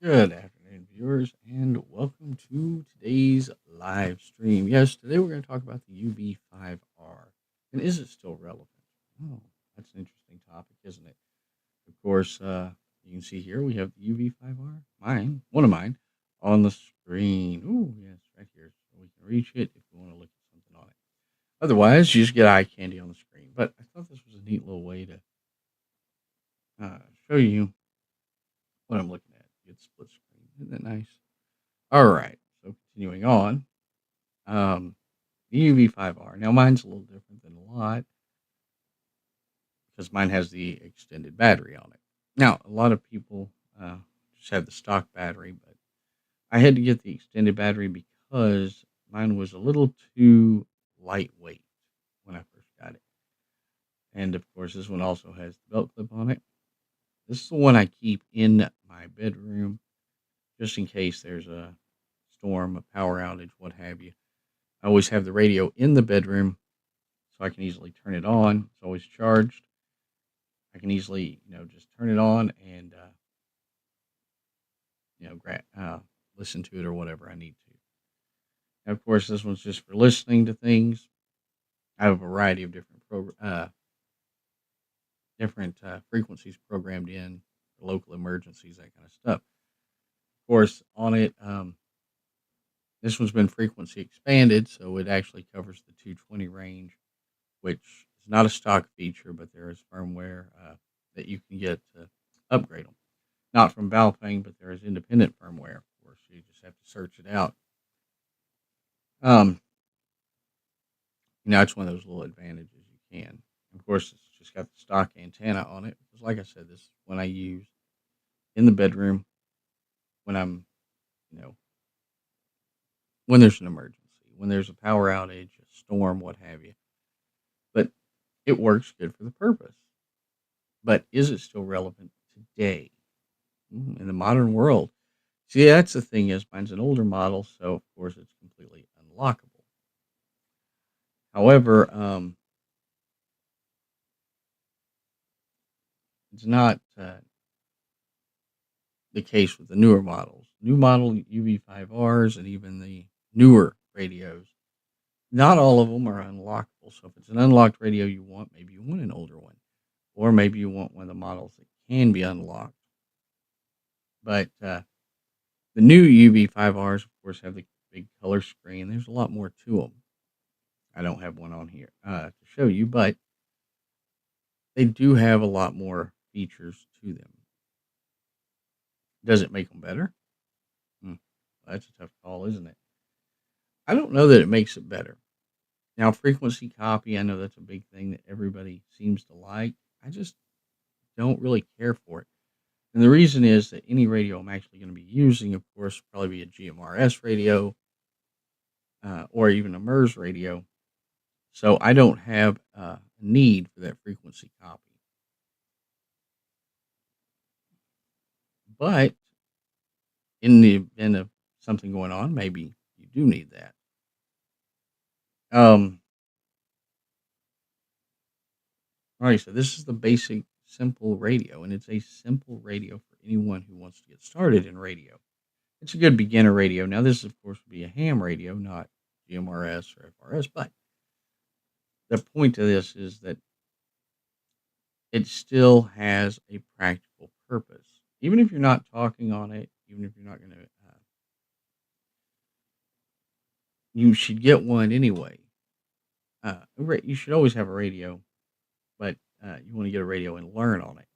Good afternoon, viewers, and welcome to today's live stream. Yes, today we're going to talk about the UV-5R. And is it still relevant? Oh, that's an interesting topic, isn't it? Of course, you can see here we have the UV-5R, one of mine, on the screen. Oh, yes, right here. So we can reach it if we want to look at something on it. Otherwise, you just get eye candy on the screen. But I thought this was a neat little way to uh, show you what I'm looking at. Get split screen. Isn't that nice? All right. So continuing on, the UV-5R. Now mine's a little different than a lot because mine has the extended battery on it. Now a lot of people just have the stock battery, but I had to get the extended battery because mine was a little too lightweight when I first got it. And of course, this one also has the belt clip on it. This is the one I keep in my bedroom just in case there's a storm, a power outage, what have you. I always have the radio in the bedroom so I can easily turn it on. It's always charged. I can easily, just turn it on and, listen to it or whatever I need to. And of course, this one's just for listening to things. I have a variety of different frequencies programmed in for local emergencies, that kind of stuff. Of course, on it, this one's been frequency expanded, so it actually covers the 220 range, which is not a stock feature, but there is firmware that you can get to upgrade them. Not from Baofeng, but there is independent firmware, of course. You just have to search it out. Um, it's one of those little advantages you can. Of course, it's just got the stock antenna on it. Because like I said, this is one I use in the bedroom when I'm, you know, when there's an emergency, when there's a power outage, a storm, what have you. But it works good for the purpose. But is it still relevant today in the modern world? See, that's the thing is mine's an older model, so of course it's completely unlockable. However, it's not the case with the newer models. New model UV-5Rs and even the newer radios, not all of them are unlockable. So if it's an unlocked radio you want, maybe you want an older one, or maybe you want one of the models that can be unlocked. But the new UV-5Rs, of course, have the big color screen. There's a lot more to them. I don't have one on here to show you, but they do have a lot more features to them. Does it make them better? That's a tough call, isn't it? I don't know that it makes it better. Now, frequency copy, I know that's a big thing that everybody seems to like. I just don't really care for it. And the reason is that any radio I'm actually going to be using, of course, will probably be a GMRS radio or even a MERS radio. So I don't have a need for that frequency copy. But in the event of something going on, maybe you do need that. Um, all right, so this is the basic simple radio, and it's a simple radio for anyone who wants to get started in radio. It's a good beginner radio. Now, this, of course, would be a ham radio, not GMRS or FRS, but the point of this is that it still has a practical purpose. Even if you're not talking on it, even if you're not going to, you should get one anyway. You should always have a radio, but you want to get a radio and learn on it.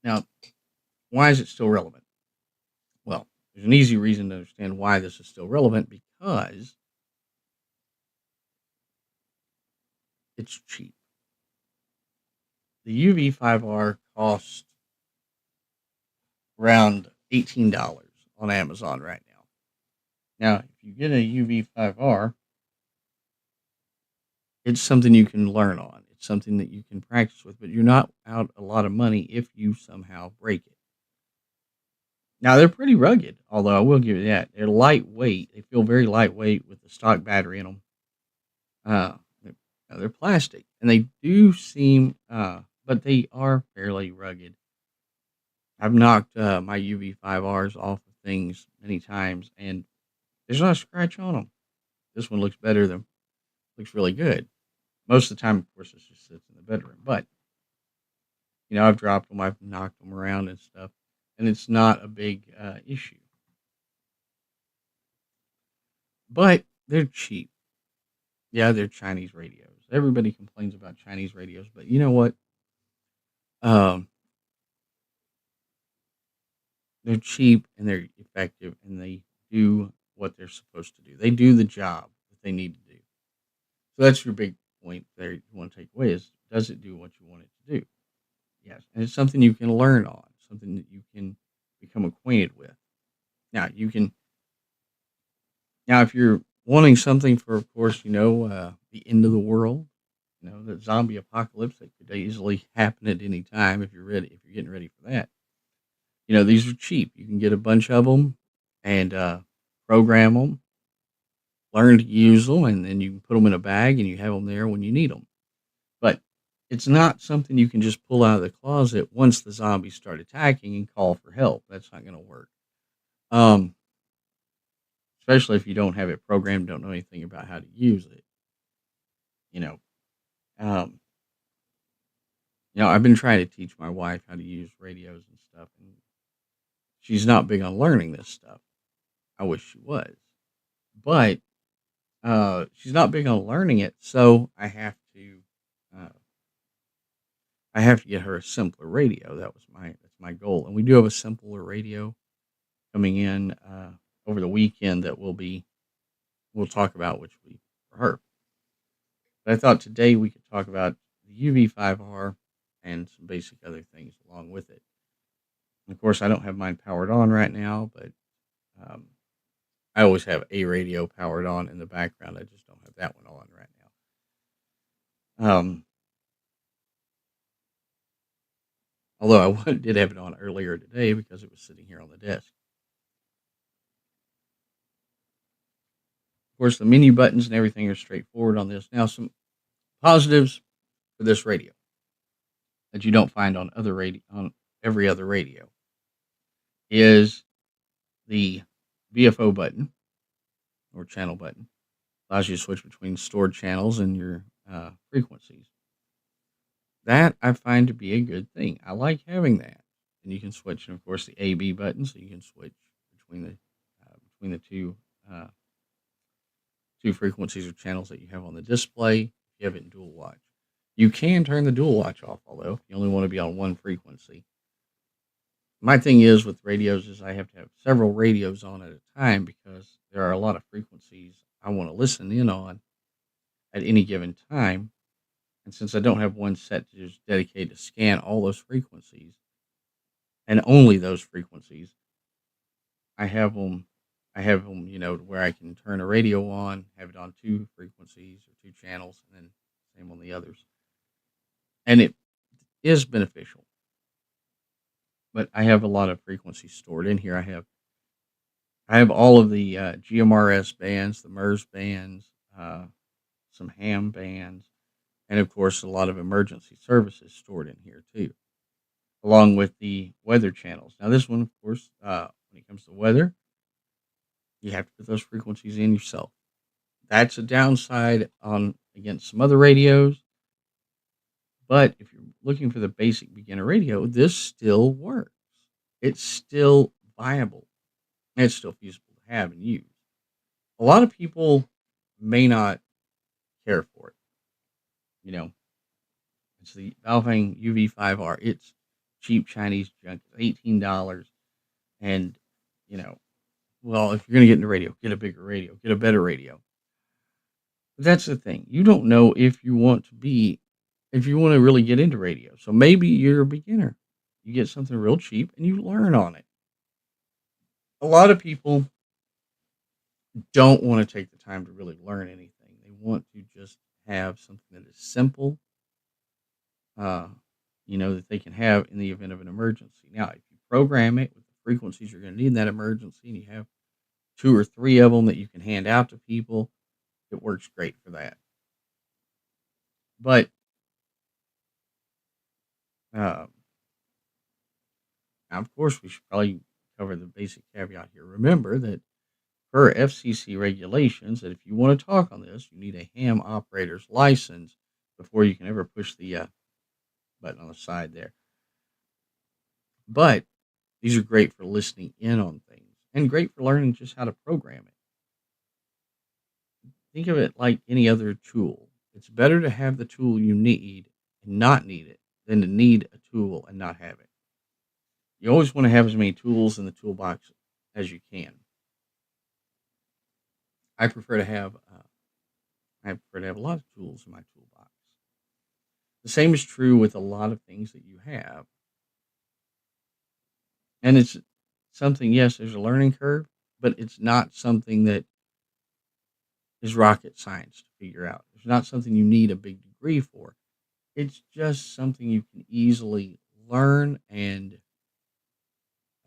Now, why is it still relevant? Well, there's an easy reason to understand why this is still relevant because it's cheap. The UV-5R costs around $18 on Amazon right now. Now, if you get a UV-5R, it's something you can learn on. It's something that you can practice with, but you're not out a lot of money if you somehow break it. Now, they're pretty rugged, although I will give you that. They're lightweight. They feel very lightweight with the stock battery in them. They're plastic, and they do seem, but they are fairly rugged. I've knocked my UV-5Rs off of things many times, and there's not a scratch on them. This one looks better than looks really good. Most of the time, of course, it just sits in the bedroom. But I've dropped them, I've knocked them around and stuff, and it's not a big issue. But they're cheap. Yeah, they're Chinese radios. Everybody complains about Chinese radios, but you know what? Um, they're cheap and they're effective, and they do what they're supposed to do. They do the job that they need to do. So that's your big point there you want to take away is, does it do what you want it to do? Yes. And it's something you can learn on, something that you can become acquainted with. Now you can now if you're wanting something for, of course, the end of the world, the zombie apocalypse that could easily happen at any time if you're ready, if you're getting ready for that. These are cheap. You can get a bunch of them and program them, learn to use them, and then you can put them in a bag and you have them there when you need them. But it's not something you can just pull out of the closet once the zombies start attacking and call for help. That's not going to work. Um, Especially if you don't have it programmed, don't know anything about how to use it. You know, um, I've been trying to teach my wife how to use radios and stuff, and she's not big on learning this stuff. I wish she was, but she's not big on learning it, so uh, I have to get her a simpler radio. That's my goal, and we do have a simpler radio coming in over the weekend that we'll talk about, which will be for her. But I thought today we could talk about the UV-5R and some basic other things along with it. And of course, I don't have mine powered on right now, but um, I always have a radio powered on in the background. I just don't have that one on right now. Although did have it on earlier today because it was sitting here on the desk. Of course, the menu buttons and everything are straightforward on this. Now, some positives for this radio that you don't find on every other radio is the VFO button or channel button. Allows you to switch between stored channels and your frequencies. That I find to be a good thing. I like having that, and you can switch. And of course, the AB button, so you can switch between the uh, two frequencies or channels that you have on the display. If you have it in dual watch, you can turn the dual watch off. Although you only want to be on one frequency. My thing is with radios is I have to have several radios on at a time because there are a lot of frequencies I want to listen in on at any given time. And since I don't have one set to just dedicate to scan all those frequencies and only those frequencies, I have them. I have them, to where I can turn a radio on, have it on two frequencies or two channels, and then same on the others. And it is beneficial. But I have a lot of frequencies stored in here. I have all of the GMRS bands, the MERS bands, some ham bands, and of course a lot of emergency services stored in here too, along with the weather channels. Now this one, of course, when it comes to weather, you have to put those frequencies in yourself. That's a downside on against some other radios, but if you're looking for the basic beginner radio, this still works. It's still viable. And it's still feasible to have and use. A lot of people may not care for it. You know, it's the Valfang UV-5R. It's cheap Chinese junk, $18. And, you know, well, if you're going to get into radio, get a bigger radio, get a better radio. But that's the thing. You don't know if you want to really get into radio. So maybe you're a beginner. You get something real cheap and you learn on it. A lot of people don't want to take the time to really learn anything. They want to just have something that is simple, uh, that they can have in the event of an emergency. Now, if you program it with the frequencies you're going to need in that emergency, and you have two or three of them that you can hand out to people, it works great for that. But uh, Now, of course, we should probably cover the basic caveat here. Remember that per FCC regulations, that if you want to talk on this, you need a ham operator's license before you can ever push the button on the side there. But these are great for listening in on things and great for learning just how to program it. Think of it like any other tool. It's better to have the tool you need and not need it than to need a tool and not have it. You always want to have as many tools in the toolbox as you can. I prefer to have a lot of tools in my toolbox. The same is true with a lot of things that you have, and it's something. Yes, there's a learning curve, but it's not something that is rocket science to figure out. It's not something you need a big degree for. It's just something you can easily learn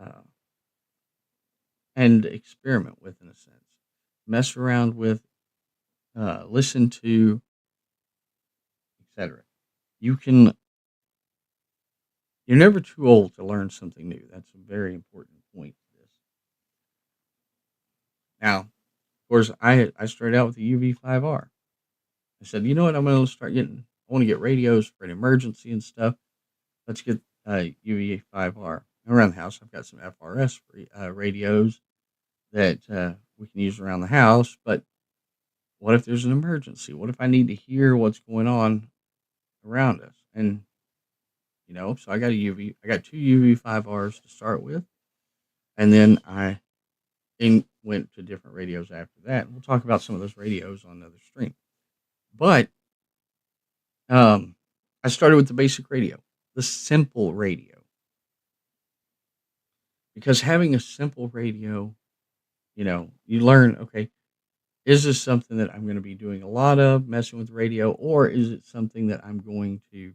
uh, and experiment with, in a sense. Mess around with, listen to, etc. You can. You're never too old to learn something new. That's a very important point to this. Now, of course, I started out with the UV-5R. I said, you know what? I'm going to start getting. I want to get radios for an emergency and stuff. Let's get UV-5R. Around the house, I've got some FRS radios that we can use around the house. But what if there's an emergency? What if I need to hear what's going on around us? And so I got I got two UV-5Rs to start with, and then I went to different radios after that. We'll talk about some of those radios on another stream. But um, I started with the basic radio, the simple radio, because having a simple radio, you learn, okay, is this something that I'm going to be doing a lot of, messing with radio, or is it something that I'm going to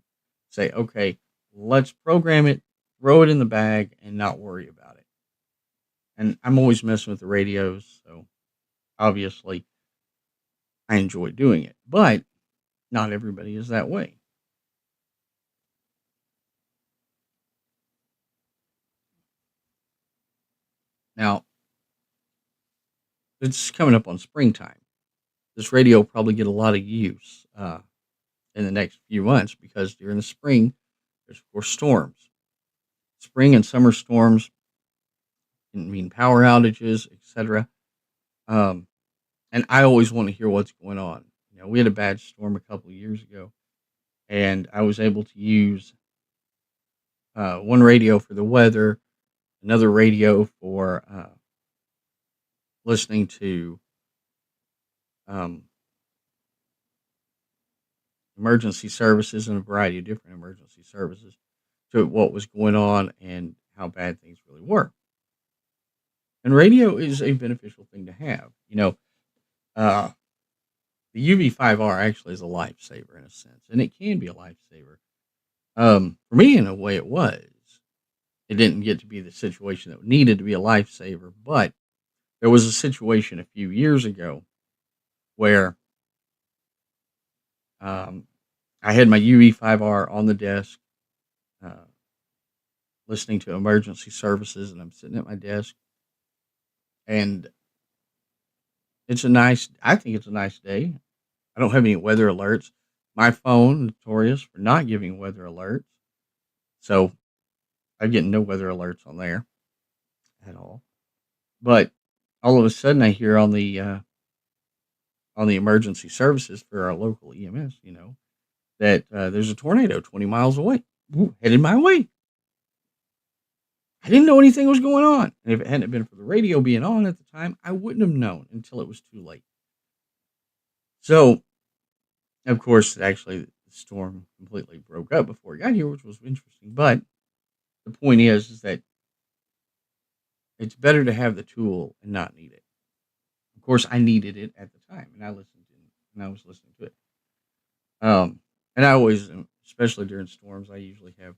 say, okay, let's program it, throw it in the bag, and not worry about it? And I'm always messing with the radios, so obviously I enjoy doing it. But not everybody is that way. Now, it's coming up on springtime. This radio will probably get a lot of use in the next few months because during the spring, there's, of course, storms. Spring and summer storms can mean power outages, etc. Um, and I always want to hear what's going on. We had a bad storm a couple of years ago, and I was able to use one radio for the weather, another radio for listening to um, emergency services and a variety of different emergency services to what was going on and how bad things really were. And radio is a beneficial thing to have. Uh, the UV-5R actually is a lifesaver in a sense, and it can be a lifesaver. For me, in a way, it was. It didn't get to be the situation that needed to be a lifesaver, but there was a situation a few years ago where um, I had my UV-5R on the desk, uh, listening to emergency services, and I'm sitting at my desk, and I think it's a nice day. I don't have any weather alerts. My phone, notorious for not giving weather alerts, so I get no weather alerts on there at all. But all of a sudden, I hear on the emergency services for our local EMS, that there's a tornado 20 miles away, headed my way. I didn't know anything was going on. And if it hadn't been for the radio being on at the time, I wouldn't have known until it was too late. So, of course, actually, the storm completely broke up before it got here, which was interesting. But the point is that it's better to have the tool and not need it. Of course, I needed it at the time, and I was listening to it. And I always, especially during storms, I usually have,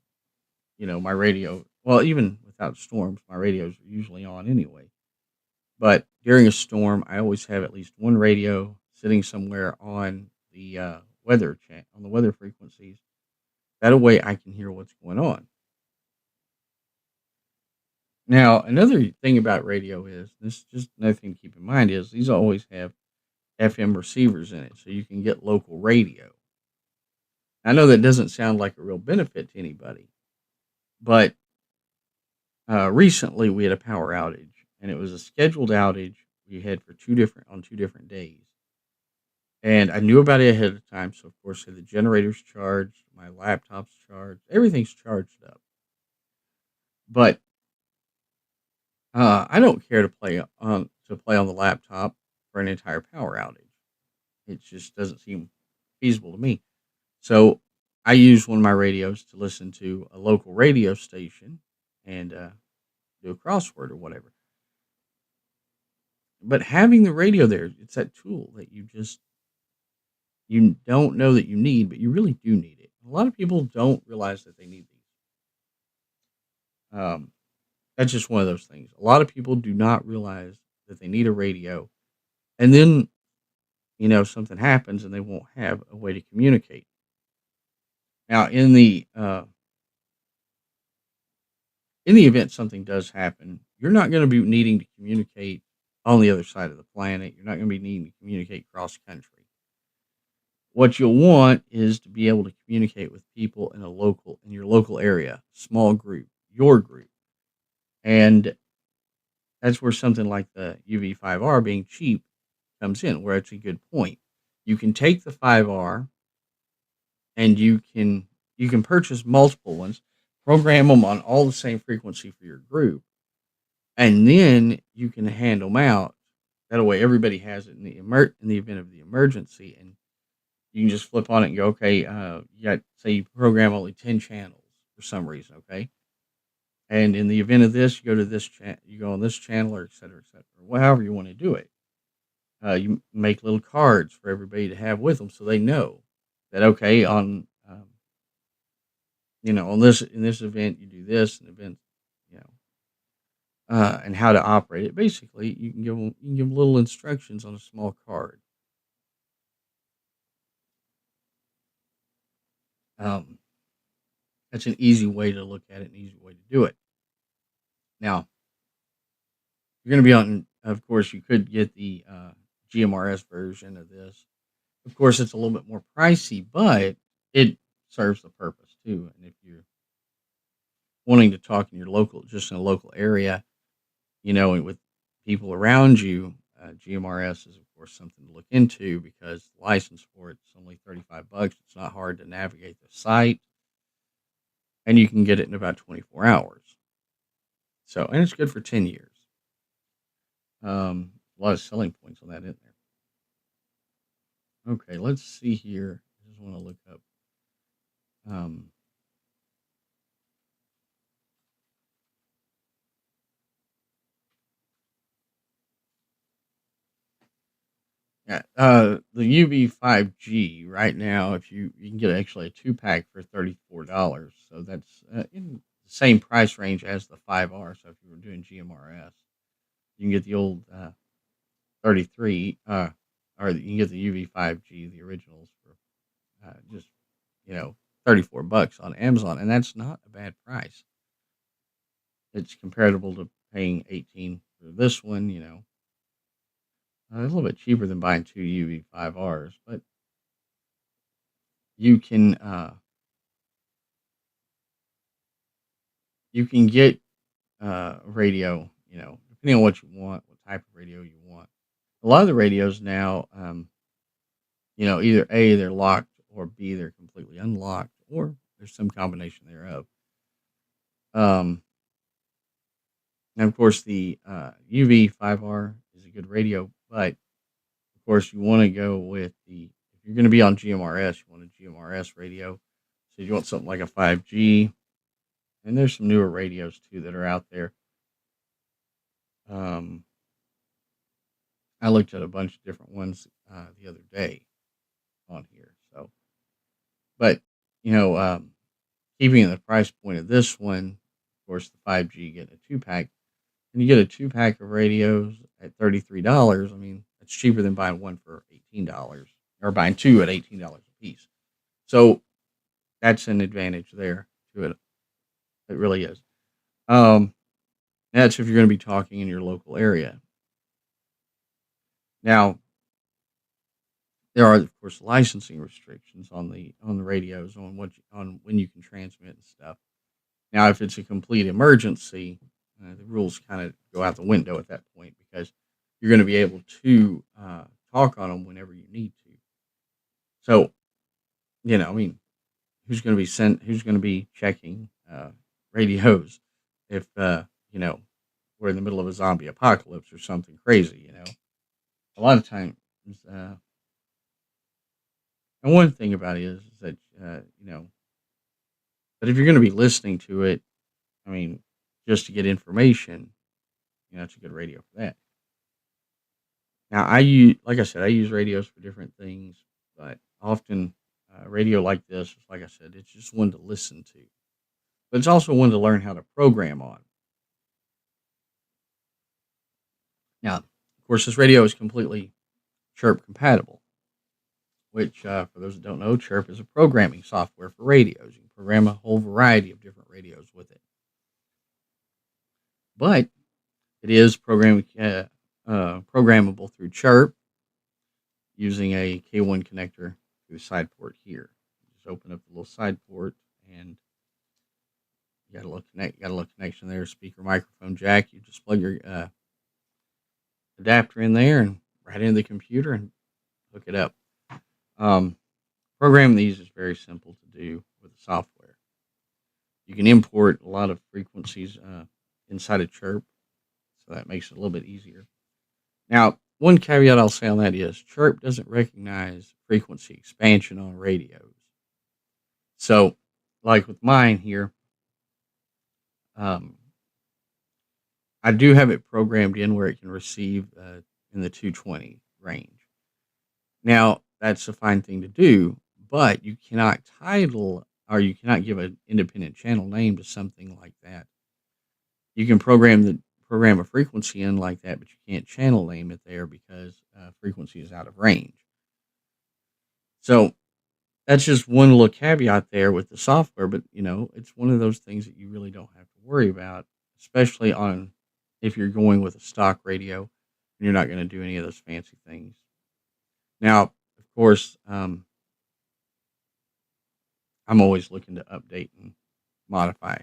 my radio. Well, even without storms, my radios are usually on anyway. But during a storm, I always have at least one radio sitting somewhere on the on the weather frequencies. That way, I can hear what's going on. Now, another thing about radio is this is just another thing to keep in mind is these always have FM receivers in it, so you can get local radio. I know that doesn't sound like a real benefit to anybody, but recently we had a power outage, and it was a scheduled outage we had for 2 different days. And I knew about it ahead of time, so of course, I had the generators charged, my laptop's charged, everything's charged up. But I don't care to play on the laptop for an entire power outage. It just doesn't seem feasible to me. So I use one of my radios to listen to a local radio station and do a crossword or whatever. But having the radio there, it's that tool that you don't know that you need, but you really do need it. A lot of people don't realize that they need these. That's just one of those things. A lot of people do not realize that they need a radio, and then something happens and they won't have a way to communicate. Now, in the event something does happen, you're not going to be needing to communicate on the other side of the planet. You're not going to be needing to communicate cross country. What you'll want is to be able to communicate with people in your local area, small group, your group. And that's where something like the UV-5R being cheap comes in, where it's a good point. You can take the 5R and you can purchase multiple ones, program them on all the same frequency for your group, and then you can hand them out. That way, everybody has it in the event of the emergency, and you can just flip on it and go, okay, you got, say you program only 10 channels for some reason, okay, and in the event of this, you go to this you go on this channel, or et cetera, or however you want to do it. You make little cards for everybody to have with them, so they know that okay, on this in this event you do this, and event, you know, and how to operate it. Basically, you can give them little instructions on a small card. Um, that's an easy way to look at it, an easy way to do it. Now, you're going to be on. Of course, you could get the GMRS version of this. Of course, it's a little bit more pricey, but it serves the purpose too. And if you're wanting to talk in your local, just in a local area, with people around you, GMRS is of course something to look into because the license for it's only $35. It's not hard to navigate the site, and you can get it in about 24 hours. So, and it's good for 10 years. A lot of selling points on that in there. Okay, let's see here. I just want to look up. Um, Yeah, the UV-5G right now, if you can get actually a 2 pack for $34, so that's in the same price range as the 5R. So if you were doing GMRS, you can get the old 33, or you can get the UV-5G, the originals, for just you know $34 on Amazon, and that's not a bad price. It's comparable to paying 18 for this one. A little bit cheaper than buying two UV-5Rs, but you can uh, you can get radio, depending on what you want, what type of radio you want. A lot of the radios now, either A, they're locked, or B, they're completely unlocked, or there's some combination thereof. Um, and of course, the UV-5R is a good radio, but of course, you want to go with if you're going to be on GMRS, you want a GMRS radio. So you want something like a 5G, and there's some newer radios too that are out there. Um, I looked at a bunch of different ones the other day on here. So, but keeping the price point of this one, of course, the 5G getting a 2 pack, and you get a 2 pack of radios at $33. I mean, that's cheaper than buying one for $18, or buying two at $18 a piece. So that's an advantage there to it. It really is. Um, That's if you're going to be talking in your local area. Now, there are, of course, licensing restrictions on the radios on on when you can transmit and stuff. Now, if it's a complete emergency, the rules kind of go out the window at that point because you're going to be able to talk on them whenever you need to. So, I mean, Who's going to be checking radios if we're in the middle of a zombie apocalypse or something crazy? A lot of times, uh, and one thing about it is that but if you're going to be listening to it, I mean, just to get information, it's a good radio for that. Now, like I said, I use radios for different things, but often radio like this, like I said, it's just one to listen to, but it's also one to learn how to program on. Now, of course, this radio is completely Chirp compatible, which, for those that don't know, Chirp is a programming software for radios. You can program a whole variety of different radios with it. But it is programmable through Chirp using a K1 connector through the side port here. Just open up the little side port and you got a little connection there, speaker, microphone, jack. You just plug your adapter in there and right into the computer and hook it up. Programming these is very simple to do with the software. You can import a lot of frequencies inside of Chirp, so that makes it a little bit easier. Now, one caveat I'll say on that is Chirp doesn't recognize frequency expansion on radios. So, like with mine here, I do have it programmed in where it can receive in the 220 range. Now, that's a fine thing to do, but you cannot title or you cannot give an independent channel name to something like that. You can program a frequency in like that, but you can't channel name it there because frequency is out of range. So that's just one little caveat there with the software, but it's one of those things that you really don't have to worry about, especially on if you're going with a stock radio and you're not going to do any of those fancy things. Now, of course, I'm always looking to update and modify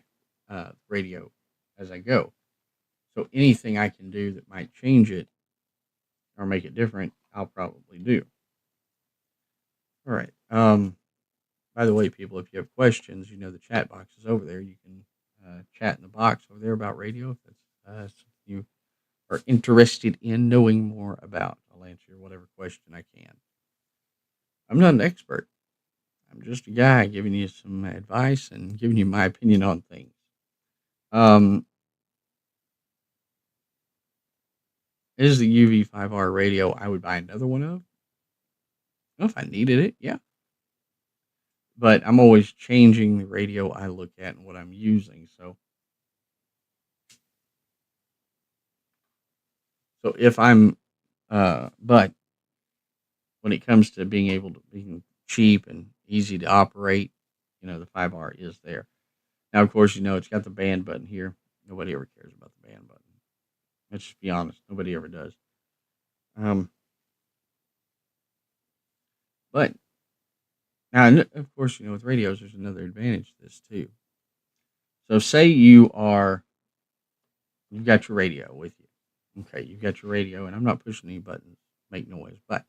radio as I go. So anything I can do that might change it or make it different, I'll probably do. All right. By the way, people, if you have questions, the chat box is over there. You can chat in the box over there about radio if that's something you are interested in knowing more about. I'll answer whatever question I can. I'm not an expert. I'm just a guy giving you some advice and giving you my opinion on things. Is the UV-5R radio I would buy another one of? Well, if I needed it, yeah. But I'm always changing the radio I look at and what I'm using. So if I'm, but when it comes to being able to being cheap and easy to operate, the 5R is there. Now, of course, it's got the band button here. Nobody ever cares about the band button. Let's just be honest. Nobody ever does. But now, of course, with radios, there's another advantage to this too. So say you've got your radio with you. Okay, you've got your radio, and I'm not pushing any buttons, make noise, but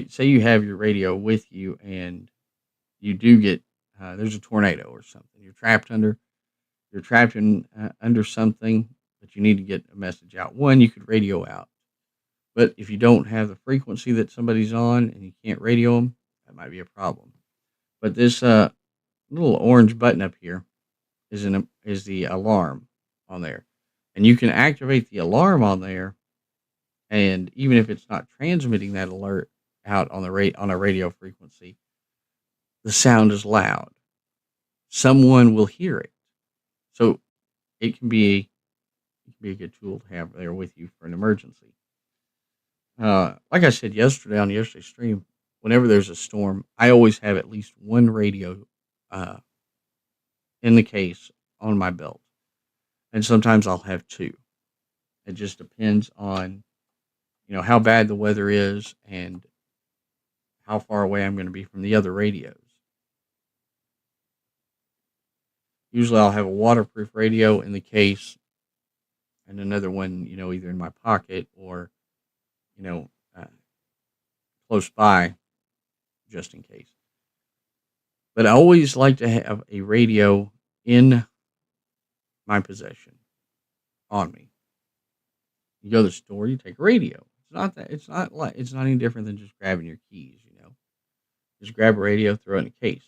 say you have your radio with you, and you do get there's a tornado or something. You're trapped under something, but you need to get a message out. One, you could radio out, but if you don't have the frequency that somebody's on and you can't radio them, that might be a problem. But this little orange button up here is the alarm on there, and you can activate the alarm on there. And even if it's not transmitting that alert out on a radio frequency, the sound is loud. Someone will hear it, so it can be a good tool to have there with you for an emergency. Like I said yesterday on yesterday's stream, whenever there's a storm, I always have at least one radio in the case on my belt, and sometimes I'll have two. It just depends on how bad the weather is and how far away I'm going to be from the other radios. Usually, I'll have a waterproof radio in the case and another one, either in my pocket or you know uh, close by, just in case. But I always like to have a radio in my possession on me. You go to the store, you take a radio. It's not any different than just grabbing your keys. Just grab a radio, throw it in a case.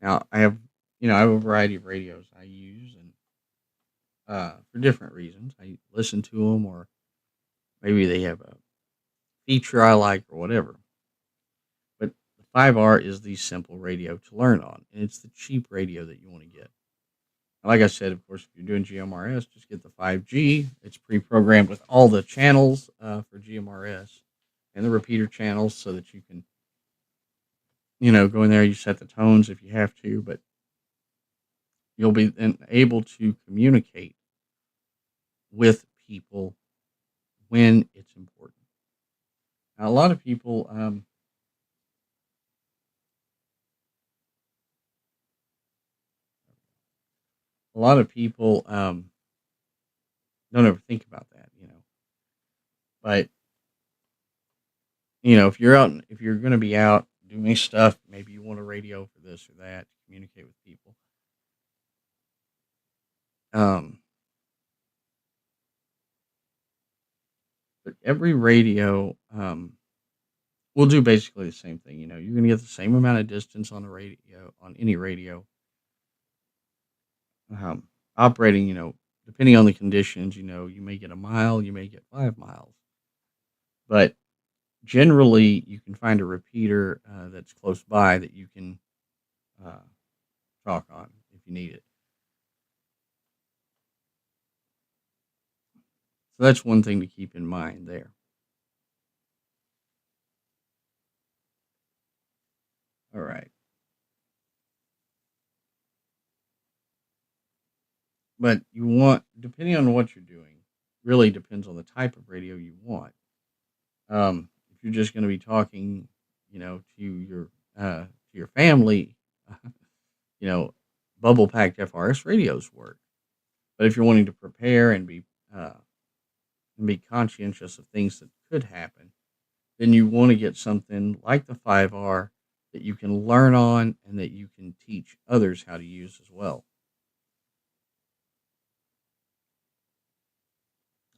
Now I have a variety of radios I use, and for different reasons. I listen to them, or maybe they have a feature I like, or whatever. But the 5R is the simple radio to learn on, and it's the cheap radio that you want to get. Like I said, of course, if you're doing GMRS, just get the 5G. It's pre-programmed with all the channels for GMRS and the repeater channels, so that you can, go in there. You set the tones if you have to, but you'll be then able to communicate with people when it's important. Now, a lot of people don't ever think about that. But if you're going to be out doing stuff, maybe you want a radio for this or that to communicate with people. Um, but every radio will do basically the same thing. You're going to get the same amount of distance on a radio, on any radio, operating. Depending on the conditions. You may get a mile, you may get 5 miles, but generally you can find a repeater that's close by that you can uh, talk on if you need it. So that's one thing to keep in mind there. All right. But depending on what you're doing, really depends on the type of radio you want. If you're just going to be talking, to your family, you know, bubble packed FRS radios work. But if you're wanting to prepare and be conscientious of things that could happen, then you want to get something like the 5R that you can learn on and that you can teach others how to use as well.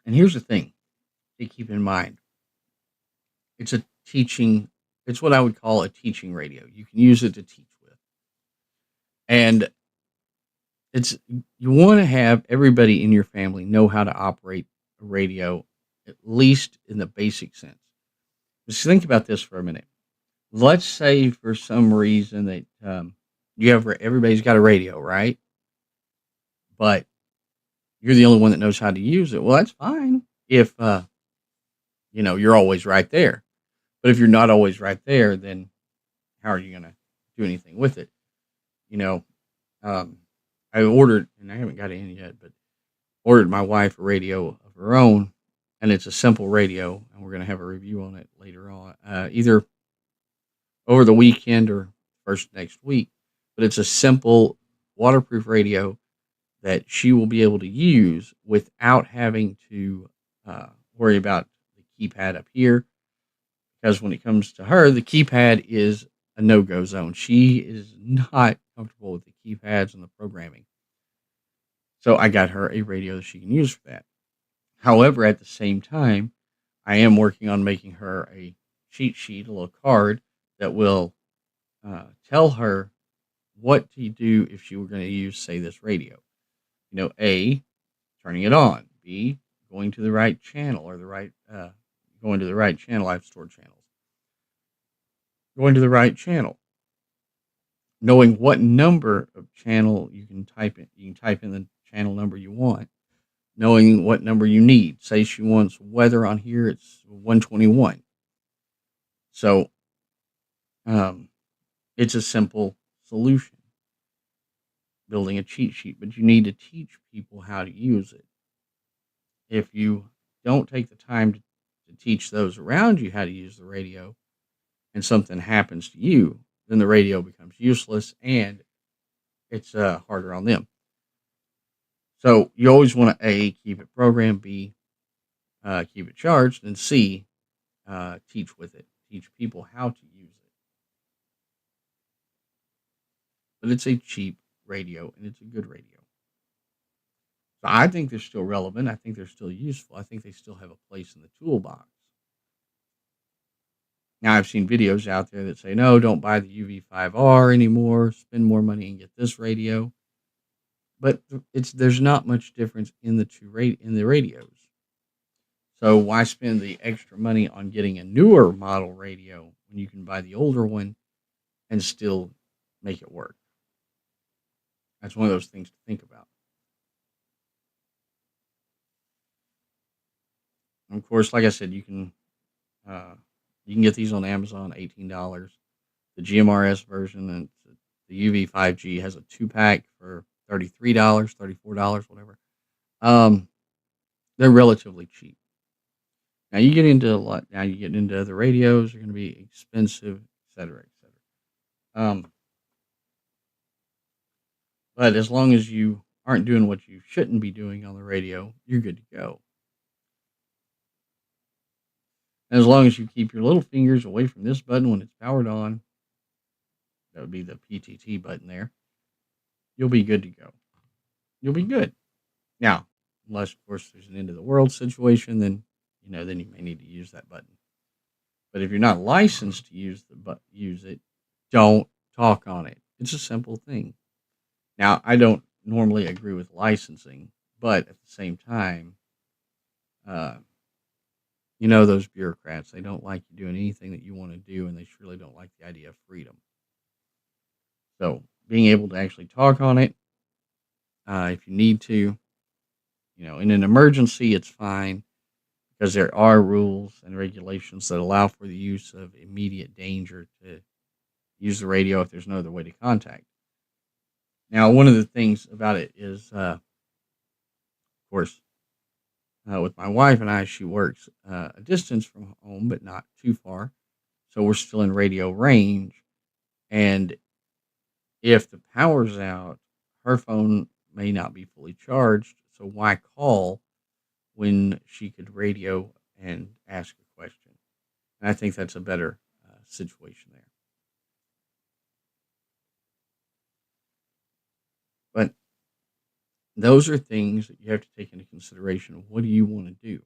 And here's the thing to keep in mind. It's a teaching, it's what I would call a teaching radio. You can use it to teach with. And it's you want to have everybody in your family know how to operate a radio, at least in the basic sense. Just think about this for a minute. Let's say for some reason that everybody's got a radio, right? But you're the only one that knows how to use it. Well, that's fine if you're always right there. But if you're not always right there, then how are you going to do anything with it? You know, um, I ordered, and I haven't got it in yet, but ordered my wife a radio of her own, and it's a simple radio, and we're going to have a review on it later on, either over the weekend or first next week. But it's a simple waterproof radio that she will be able to use without having to worry about the keypad up here. Because when it comes to her, the keypad is a no-go zone. She is not comfortable with the keypads and the programming. So I got her a radio that she can use for that. However, at the same time, I am working on making her a cheat sheet, a little card that will tell her what to do if she were going to use, say, this radio. A, turning it on. B, going to the right channel or going to the right channel. I've stored channels. Going to the right channel. Knowing what number of channel you can type in. You can type in the channel number you want. Knowing what number you need. Say she wants weather on here, it's 121. So it's a simple solution. building a cheat sheet, but you need to teach people how to use it. If you don't take the time to teach those around you how to use the radio and something happens to you, then the radio becomes useless and it's harder on them. So you always want to A, keep it programmed, B, keep it charged, and C, teach with it, teach people how to use it. But it's a cheap radio and it's a good radio. So I think they're still relevant. I think they're still useful. I think they still have a place in the toolbox. Now, I've seen videos out there that say, no, don't buy the UV-5R anymore. Spend more money and get this radio. But there's not much difference in the radios. So why spend the extra money on getting a newer model radio when you can buy the older one and still make it work? That's one of those things to think about. And of course, like I said, you can get these on Amazon, $18. The GMRS version and the UV-5G has a 2-pack for $33, $34, whatever. They're relatively cheap. Now you get into a lot. Now you get into other radios. They're going to be expensive, etc., etc. But as long as you aren't doing what you shouldn't be doing on the radio, you're good to go. And as long as you keep your little fingers away from this button when it's powered on, that would be the PTT button there, you'll be good to go. You'll be good. Now, unless, of course, there's an end of the world situation, then you may need to use that button. But if you're not licensed to use it, don't talk on it. It's a simple thing. Now, I don't normally agree with licensing, but at the same time, those bureaucrats, they don't like you doing anything that you want to do, and they surely don't like the idea of freedom. So being able to actually talk on it, if you need to, in an emergency, it's fine because there are rules and regulations that allow for the use of immediate danger to use the radio if there's no other way to contact. Now, one of the things about it is, of course, with my wife and I, she works a distance from home, but not too far. So we're still in radio range. And if the power's out, her phone may not be fully charged. So why call when she could radio and ask a question? And I think that's a better situation there. But those are things that you have to take into consideration. What do you want to do?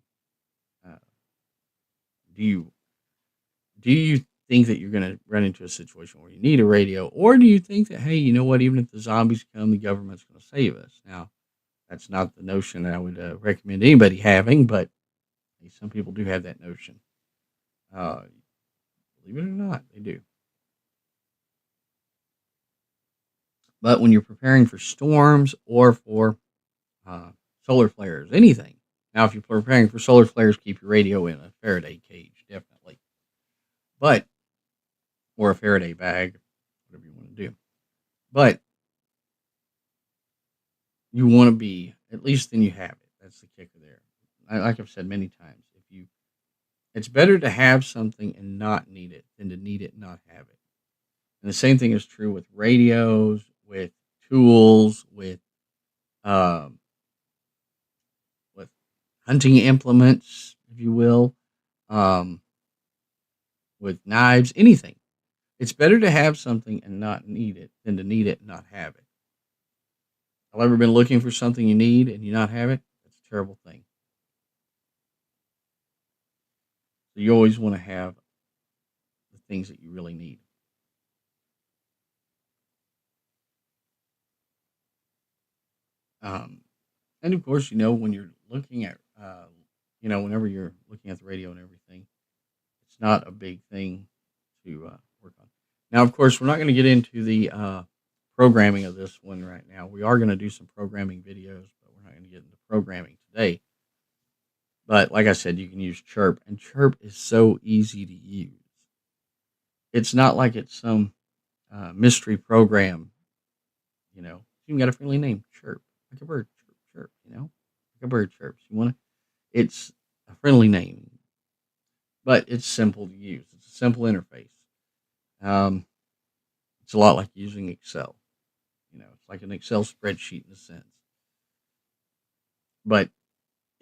Do you think that you're going to run into a situation where you need a radio, or do you think that, hey, you know what? Even if the zombies come, the government's going to save us? Now, that's not the notion that I would recommend anybody having, but some people do have that notion. Believe it or not, they do. But when you're preparing for storms or for solar flares, anything. Now, if you're preparing for solar flares, keep your radio in a Faraday cage, definitely. Or a Faraday bag, whatever you want to do. But you want to be, at least then you have it. That's the kicker there. Like I've said many times, it's better to have something and not need it than to need it and not have it. And the same thing is true with radios, with tools, with hunting implements, if you will, with knives, anything. It's better to have something and not need it than to need it and not have it. Have you ever been looking for something you need and you not have it? That's a terrible thing. So you always want to have the things that you really need. And of course, when you're looking at, whenever you're looking at the radio and everything, it's not a big thing to work on. Now, of course, we're not going to get into the programming of this one right now. We are going to do some programming videos, but we're not going to get into programming today. But like I said, you can use Chirp, and Chirp is so easy to use. It's not like it's some mystery program, It's even got a friendly name, Chirp, like a bird, chirp, chirp. Like a bird chirps. You want to? It's a friendly name, but it's simple to use. It's a simple interface. Um, it's a lot like using Excel. It's like an Excel spreadsheet in a sense, but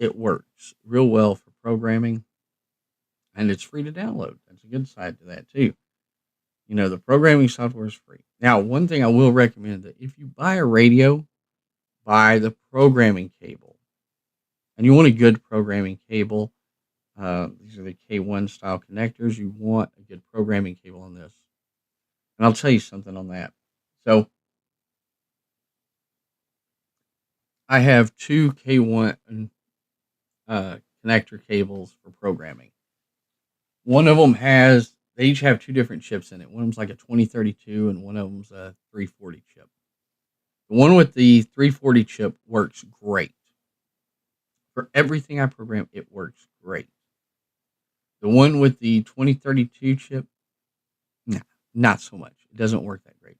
it works real well for programming, and it's free to download. That's a good side to that too. The programming software is free. Now, one thing I will recommend that if you buy a radio, buy the programming cable, and you want a good programming cable. These are the K1 style connectors. You want a good programming cable on this, and I'll tell you something on that. So I have two K1 connector cables for programming. One of them they each have two different chips in it. One of them's like a 2032 and one of them's a 340 chip. The one with the 340 chip works great. For everything I program, it works great. The one with the 2032 chip, nah, not so much. It doesn't work that great.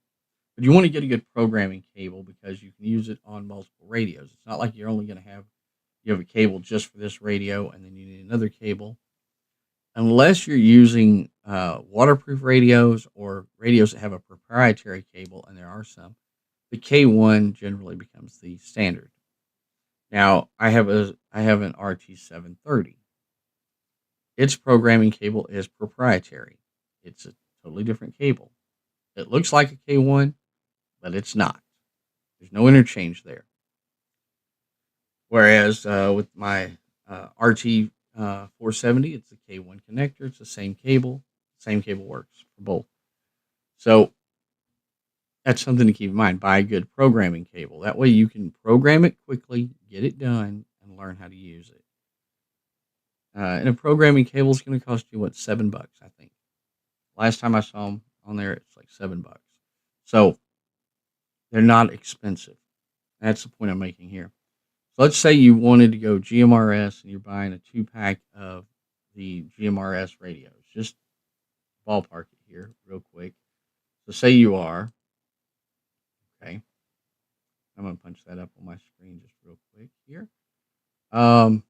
But you want to get a good programming cable because you can use it on multiple radios. It's not like you're only going to you have a cable just for this radio and then you need another cable. Unless you're using waterproof radios or radios that have a proprietary cable, and there are some, the K1 generally becomes the standard. Now, I have an RT730. Its programming cable is proprietary. It's a totally different cable. It looks like a K1, but it's not. There's no interchange there. Whereas with my RT 470, it's a K1 connector. It's the same cable. Same cable works for both. So that's something to keep in mind. Buy a good programming cable. That way you can program it quickly, get it done, and learn how to use it. And a programming cable is going to cost you, $7, I think. Last time I saw them on there, it's like $7. So they're not expensive. That's the point I'm making here. So let's say you wanted to go GMRS and you're buying a 2-pack of the GMRS radios. Just ballpark it here real quick. So say you are. Okay. I'm going to punch that up on my screen just real quick here. So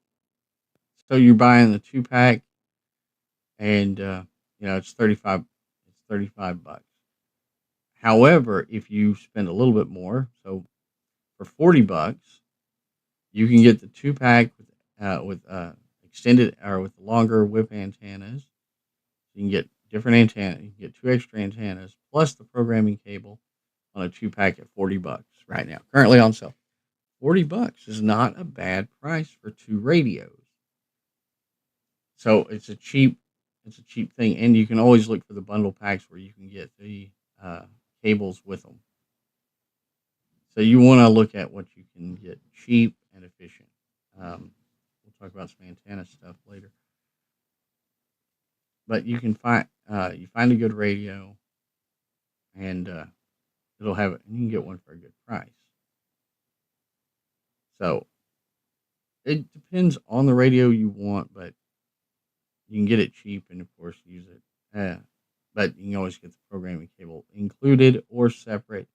you're buying the 2-pack and, it's 35. It's $35. However, if you spend a little bit more, so for $40, you can get the 2-pack with extended or with longer whip antennas. You can get different antennas. You can get 2 extra antennas plus the programming cable on a 2-pack at $40 right now. Currently on sale. $40 is not a bad price for 2 radios. So it's a cheap thing, and you can always look for the bundle packs where you can get the cables with them. So you want to look at what you can get cheap and efficient. We'll talk about some antenna stuff later. But you can find a good radio, and it'll have it, and you can get one for a good price. So it depends on the radio you want, but you can get it cheap and of course use it. But you can always get the programming cable included or separate.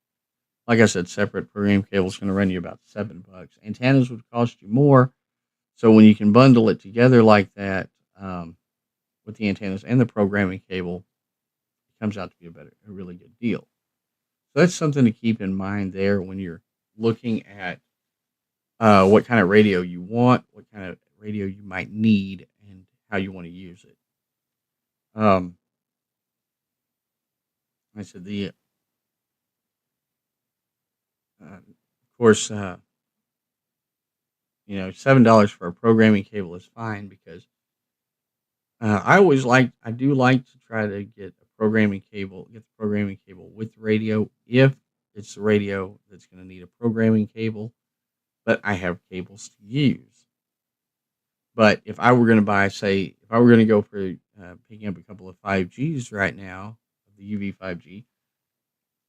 Like I said, separate programming cable is going to run you about $7. Antennas would cost you more. So when you can bundle it together like that, with the antennas and the programming cable, it comes out to be a really good deal. So that's something to keep in mind there when you're looking at what kind of radio you want, what kind of radio you might need, and how you want to use it. I said of course, $7 for a programming cable is fine because I do like to try to get the programming cable with the radio if it's the radio that's going to need a programming cable, but I have cables to use. But if I were going to go for picking up a couple of 5Gs right now, the UV-5G,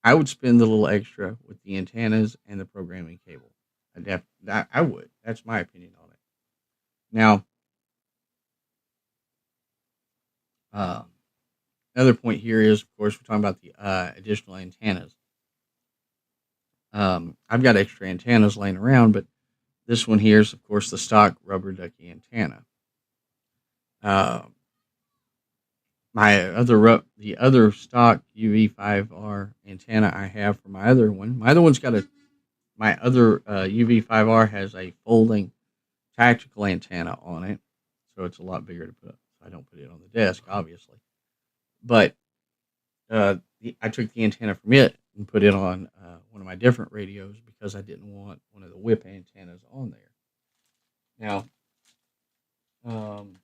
I would spend a little extra with the antennas and the programming cable. I would. That's my opinion on it. Now, another point here is, of course, we're talking about the additional antennas. I've got extra antennas laying around, but this one here is, of course, the stock rubber ducky antenna. Uh, the other stock UV-5R antenna I have for my other one. My other UV-5R has a folding tactical antenna on it, so it's a lot bigger to put. So I don't put it on the desk, obviously. But I took the antenna from it and put it on one of my different radios because I didn't want one of the whip antennas on there. Now, um,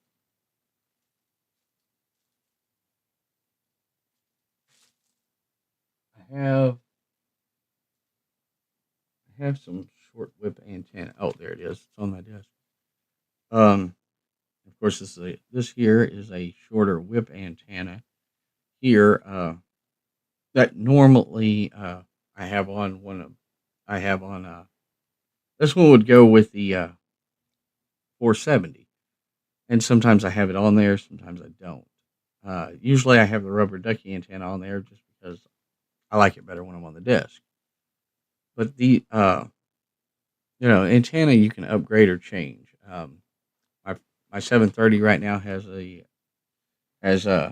I have some short whip antenna. Oh, there it is. It's on my desk. Of course, this here is a shorter whip antenna here that normally I have on one of I have on this one would go with the 470, and sometimes I have it on there, sometimes I don't. Usually, I have the rubber ducky antenna on there just because I like it better when I'm on the desk. But the antenna you can upgrade or change. My 730 right now has an AR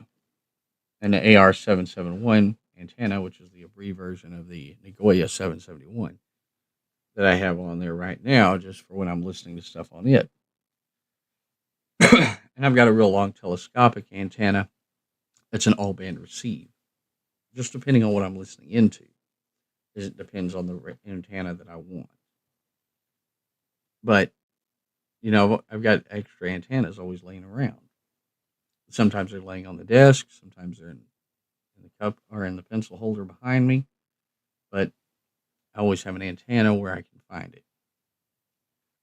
771 antenna, which is the Abri version of the Nagoya 771 that I have on there right now, just for when I'm listening to stuff on it. And I've got a real long telescopic antenna that's an all band receive, just depending on what I'm listening into. It depends on the antenna that I want. But I've got extra antennas always laying around. Sometimes they're laying on the desk, sometimes they're in the cup or in the pencil holder behind me. But I always have an antenna where I can find it.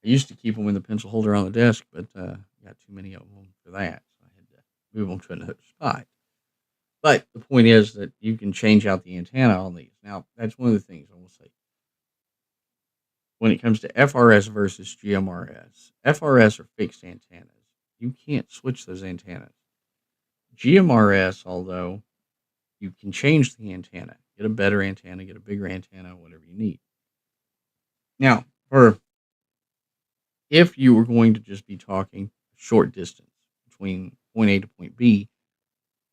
I used to keep them in the pencil holder on the desk, but got too many of them for that, so I had to move them to another spot. But the point is that you can change out the antenna on these. Now, that's one of the things I will say. When it comes to FRS versus GMRS, FRS are fixed antennas. You can't switch those antennas. GMRS, although, you can change the antenna. Get a better antenna, get a bigger antenna, whatever you need. Now, if you were going to just be talking short distance between point A to point B,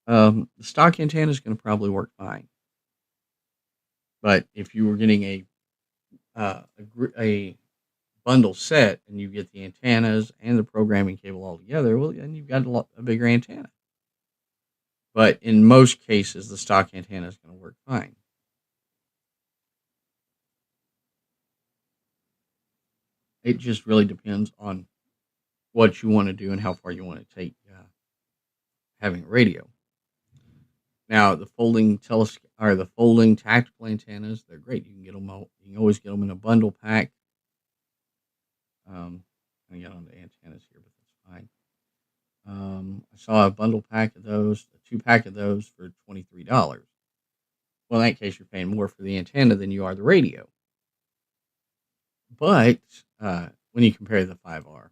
the stock antenna is going to probably work fine. But if you were getting a bundle set and you get the antennas and the programming cable all together, well, then you've got a bigger antenna. But in most cases, the stock antenna is going to work fine. It just really depends on what you want to do and how far you want to take having a radio. Now, the folding tactical antennas, they're great. You can always get them in a bundle pack. I'm gonna get on the antennas here, but that's fine. I saw a bundle pack of those, a 2-pack of those for $23. Well, in that case, you're paying more for the antenna than you are the radio. But when you compare the 5R,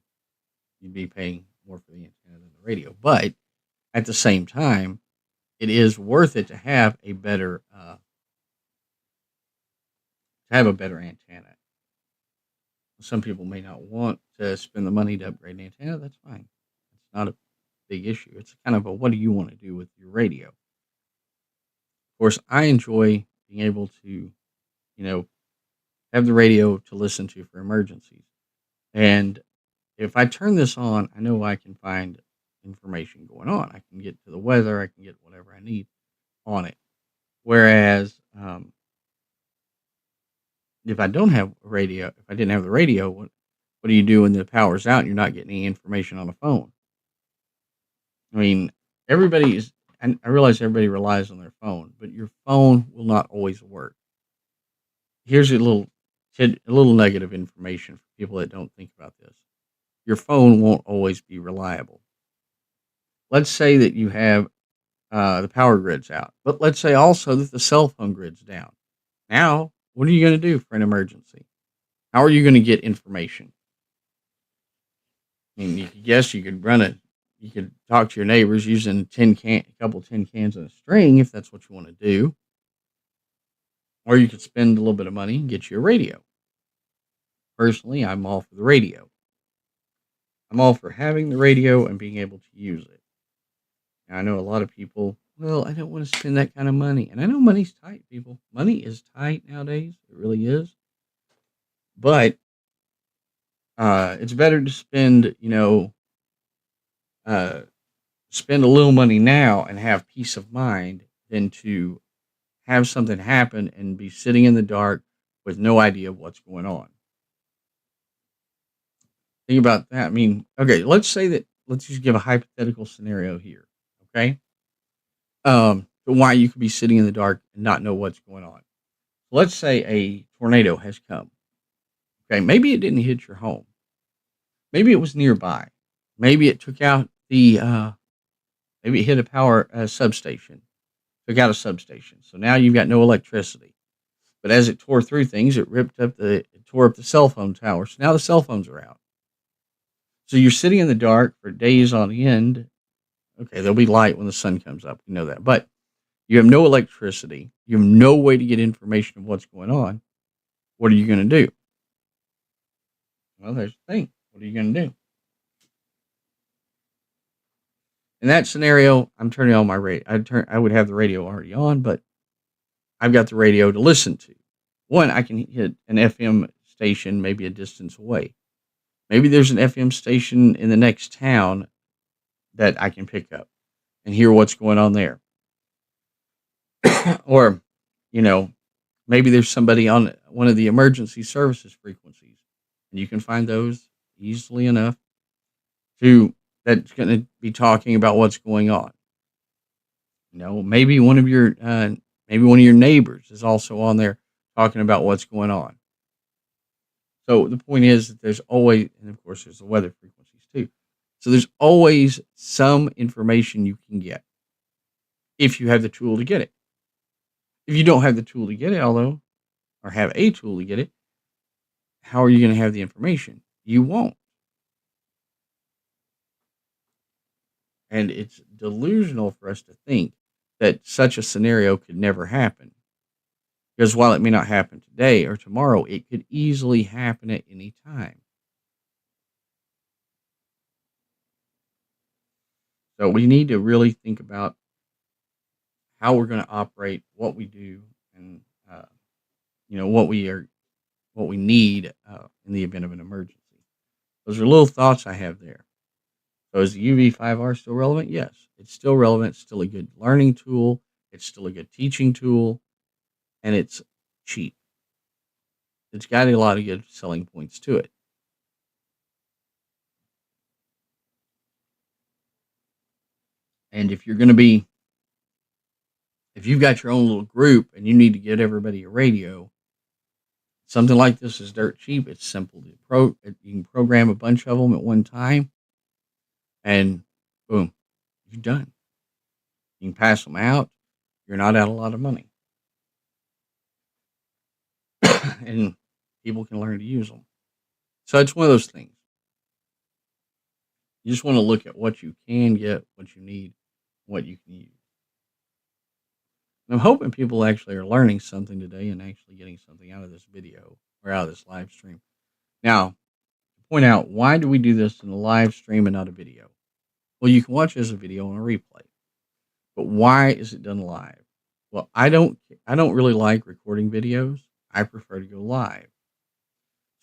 you'd be paying more for the antenna than the radio. But at the same time, it is worth it to have a better antenna. Some people may not want to spend the money to upgrade an antenna. That's fine. It's not a big issue. It's kind of a what do you want to do with your radio? Of course, I enjoy being able to, have the radio to listen to for emergencies. And if I turn this on, I know I can find information going on. I can get to the weather. I can get whatever I need on it. Whereas if I don't have a radio, if I didn't have the radio, what do you do when the power's out and you're not getting any information on the phone? I mean, and I realize everybody relies on their phone, but your phone will not always work. Here's a little negative information for people that don't think about this. Your phone won't always be reliable. Let's say that you have the power grid's out, but let's say also that the cell phone grid's down. Now, what are you going to do for an emergency? How are you going to get information? I mean, you could talk to your neighbors using a couple tin cans and a string if that's what you want to do. Or you could spend a little bit of money and get you a radio. Personally, I'm all for the radio. I'm all for having the radio and being able to use it. Now, I know a lot of people, well, I don't want to spend that kind of money. And I know money's tight, people. Money is tight nowadays. It really is. But it's better to spend, uh, spend a little money now and have peace of mind than to have something happen and be sitting in the dark with no idea what's going on. Think about that. I mean, okay, let's just give a hypothetical scenario here. Okay. Why you could be sitting in the dark and not know what's going on. Let's say a tornado has come. Okay. Maybe it didn't hit your home. Maybe it was nearby. Maybe it took out maybe it hit a power substation, took out a substation. So now you've got no electricity. But as it tore through things, it tore up the cell phone tower. So now the cell phones are out. So you're sitting in the dark for days on end. Okay, there'll be light when the sun comes up. We know that. But you have no electricity. You have no way to get information of what's going on. What are you going to do? Well, there's the thing. What are you going to do? In that scenario, I'm turning on my radio. I would have the radio already on, but I've got the radio to listen to. One, I can hit an FM station maybe a distance away. Maybe there's an FM station in the next town that I can pick up and hear what's going on there. Or, you know, maybe there's somebody on one of the emergency services frequencies, and you can find those easily enough to that's going to be talking about what's going on. Maybe maybe one of your neighbors is also on there talking about what's going on. So the point is that there's always, and of course there's the weather frequencies too. So there's always some information you can get if you have the tool to get it. If you don't have the tool to get it, or have a tool to get it, how are you going to have the information? You won't. And it's delusional for us to think that such a scenario could never happen. Because while it may not happen today or tomorrow, it could easily happen at any time. So we need to really think about how we're going to operate, what we do, and what we need in the event of an emergency. Those are little thoughts I have there. So is the UV-5R still relevant? Yes, it's still relevant. It's still a good learning tool. It's still a good teaching tool, and it's cheap. It's got a lot of good selling points to it. And if you've got your own little group and you need to get everybody a radio, something like this is dirt cheap. It's simple to you can program a bunch of them at one time, and boom, you're done. You can pass them out. You're not out a lot of money. And people can learn to use them. So it's one of those things. You just want to look at what you can get, what you need, what you can use. And I'm hoping people actually are learning something today and actually getting something out of this video or out of this live stream. Now, to point out, why do we do this in a live stream and not a video? Well, you can watch it as a video on a replay. But why is it done live? Well, I don't really like recording videos. I prefer to go live.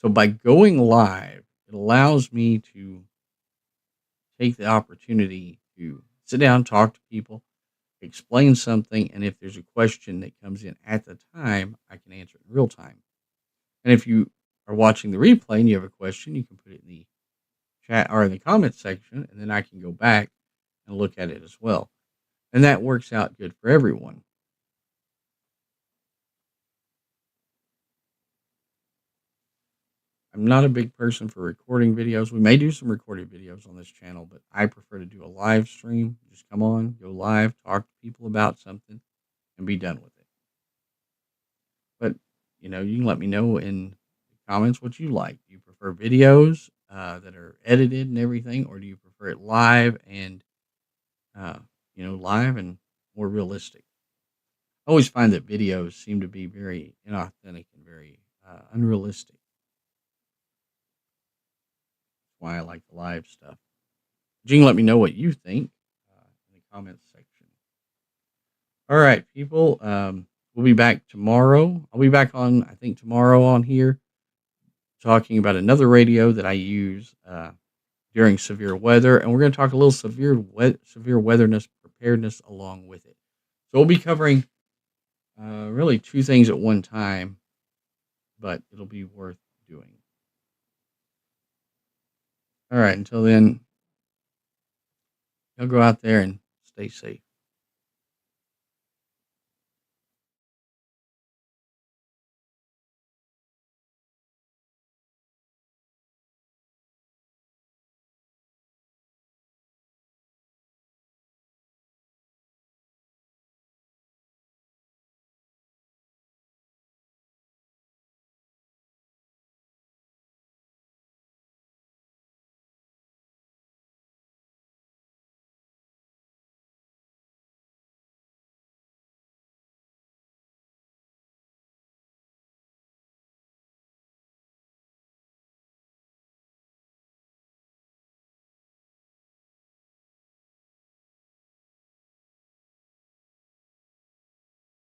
So by going live, it allows me to take the opportunity to sit down, talk to people, explain something, and if there's a question that comes in at the time, I can answer it in real time. And if you are watching the replay and you have a question, you can put it in the chat or in the comments section, and then I can go back and look at it as well. And that works out good for everyone. I'm not a big person for recording videos. We may do some recorded videos on this channel, but I prefer to do a live stream. Just come on, go live, talk to people about something, and be done with it. But, you can let me know in the comments what you like. Do you prefer videos that are edited and everything, or do you prefer it live and, live and more realistic? I always find that videos seem to be very inauthentic and very unrealistic. That's why I like the live stuff. But you can let me know what you think in the comments section. All right, people. We'll be back tomorrow. I'll be back on, I think, tomorrow on here talking about another radio that I use during severe weather, and we're going to talk a little severe weatherness preparedness along with it. So we'll be covering really two things at one time, but it'll be worth doing. All right, until then, y'all go out there and stay safe.